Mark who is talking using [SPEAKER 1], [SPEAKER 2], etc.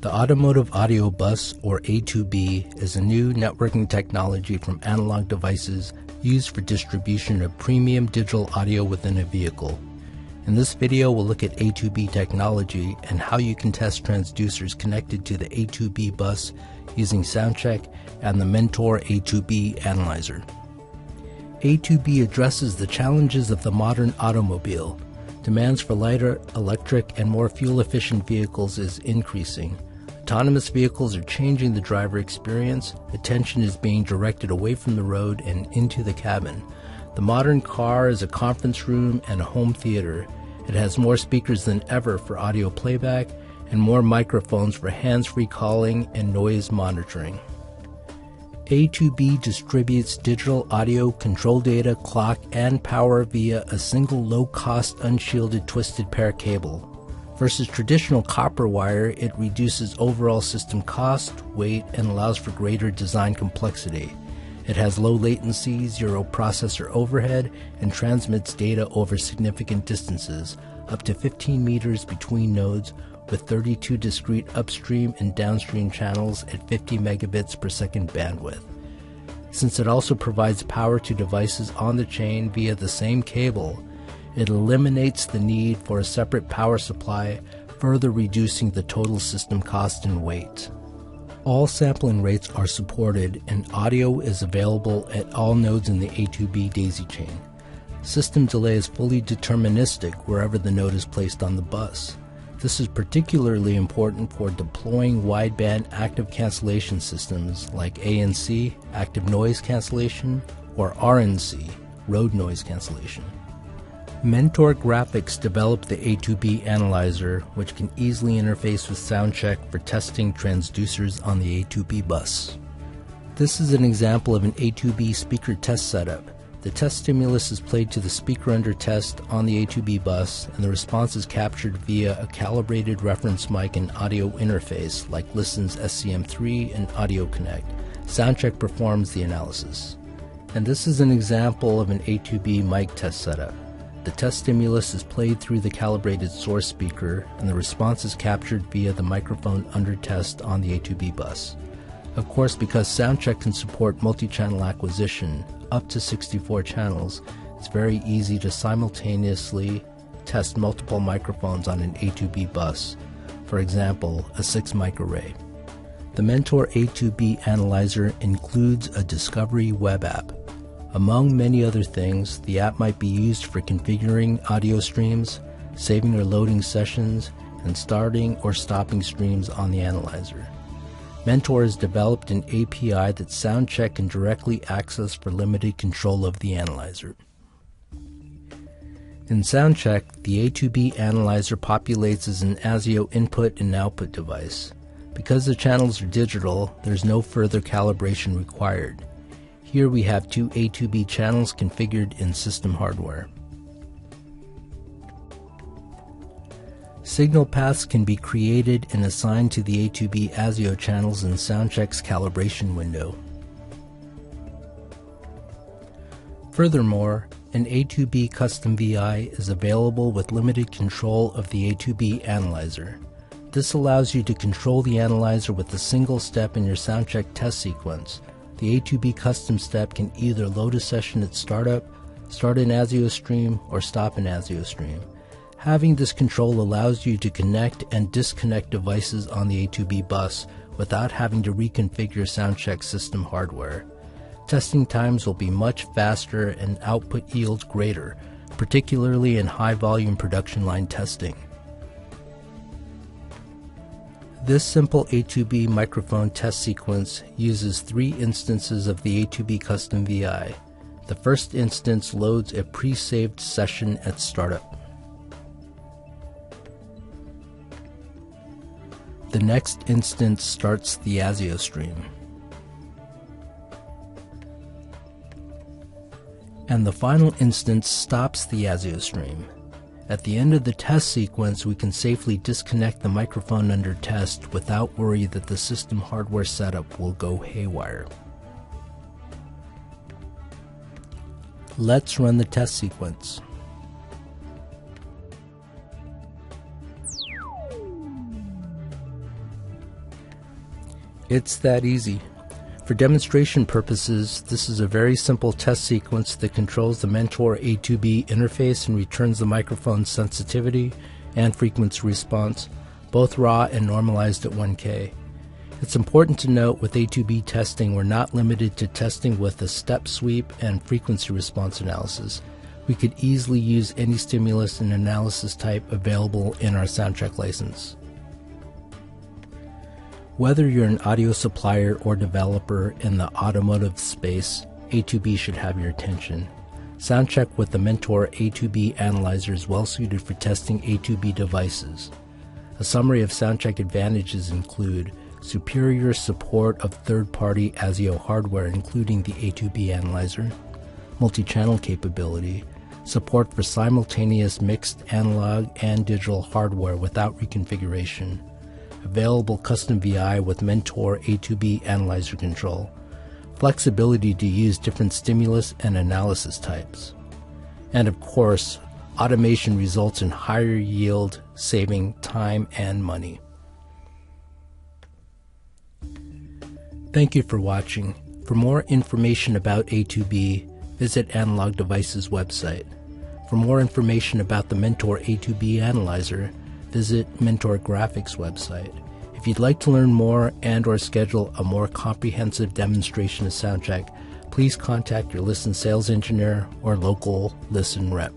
[SPEAKER 1] The Automotive Audio Bus, or A2B, is a new networking technology from Analog Devices used for distribution of premium digital audio within a vehicle. In this video, we'll look at A2B technology and how you can test transducers connected to the A2B bus using SoundCheck and the Mentor A2B analyzer. A2B addresses the challenges of the modern automobile. Demands for lighter, electric, and more fuel-efficient vehicles is increasing. Autonomous vehicles are changing the driver experience. Attention is being directed away from the road and into the cabin. The modern car is a conference room and a home theater. It has more speakers than ever for audio playback and more microphones for hands-free calling and noise monitoring. A2B distributes digital audio, control data, clock, and power via a single low-cost, unshielded twisted pair cable. Versus traditional copper wire, it reduces overall system cost, weight, and allows for greater design complexity. It has low latency, zero processor overhead, and transmits data over significant distances, up to 15 meters between nodes, with 32 discrete upstream and downstream channels at 50 megabits per second bandwidth. Since it also provides power to devices on the chain via the same cable, it eliminates the need for a separate power supply, further reducing the total system cost and weight. All sampling rates are supported, and audio is available at all nodes in the A2B daisy chain. System delay is fully deterministic wherever the node is placed on the bus. This is particularly important for deploying wideband active cancellation systems like ANC, active noise cancellation, or RNC, road noise cancellation. Mentor Graphics developed the A2B analyzer, which can easily interface with SoundCheck for testing transducers on the A2B bus. This is an example of an A2B speaker test setup. The test stimulus is played to the speaker under test on the A2B bus, and the response is captured via a calibrated reference mic and audio interface like Listen's SCM3 and Audio Connect. SoundCheck performs the analysis. And this is an example of an A2B mic test setup. The test stimulus is played through the calibrated source speaker, and the response is captured via the microphone under test on the A2B bus. Of course, because SoundCheck can support multi-channel acquisition, up to 64 channels, it's very easy to simultaneously test multiple microphones on an A2B bus, for example, a 6-mic array. The Mentor A2B analyzer includes a discovery web app. Among many other things, the app might be used for configuring audio streams, saving or loading sessions, and starting or stopping streams on the analyzer. Mentor has developed an API that SoundCheck can directly access for limited control of the analyzer. In SoundCheck, the A2B analyzer populates as an ASIO input and output device. Because the channels are digital, there's no further calibration required. Here we have two A2B channels configured in system hardware. Signal paths can be created and assigned to the A2B ASIO channels in SoundCheck's calibration window. Furthermore, an A2B custom VI is available with limited control of the A2B analyzer. This allows you to control the analyzer with a single step in your SoundCheck test sequence. The A2B custom step can either load a session at startup, start an ASIO stream, or stop an ASIO stream. Having this control allows you to connect and disconnect devices on the A2B bus without having to reconfigure SoundCheck system hardware. Testing times will be much faster and output yields greater, particularly in high-volume production line testing. This simple A2B microphone test sequence uses 3 instances of the A2B custom VI. The first instance loads a pre-saved session at startup. The next instance starts the ASIO stream. And the final instance stops the ASIO stream. At the end of the test sequence, we can safely disconnect the microphone under test without worry that the system hardware setup will go haywire. Let's run the test sequence. It's that easy. For demonstration purposes, this is a very simple test sequence that controls the Mentor A2B interface and returns the microphone's sensitivity and frequency response, both raw and normalized at 1K. It's important to note with A2B testing, we're not limited to testing with a step sweep and frequency response analysis. We could easily use any stimulus and analysis type available in our SoundCheck license. Whether you're an audio supplier or developer in the automotive space, A2B should have your attention. SoundCheck with the Mentor A2B analyzer is well suited for testing A2B devices. A summary of SoundCheck advantages include superior support of third-party ASIO hardware including the A2B analyzer, multi-channel capability, support for simultaneous mixed analog and digital hardware without reconfiguration, available custom VI with Mentor A2B analyzer control, flexibility to use different stimulus and analysis types, and of course, automation results in higher yield, saving time and money. Thank you for watching. For more information about A2B, visit Analog Devices website. For more information about the Mentor A2B analyzer, visit Mentor Graphics website. If you'd like to learn more and/or schedule a more comprehensive demonstration of SoundCheck, please contact your Listen sales engineer or local Listen rep.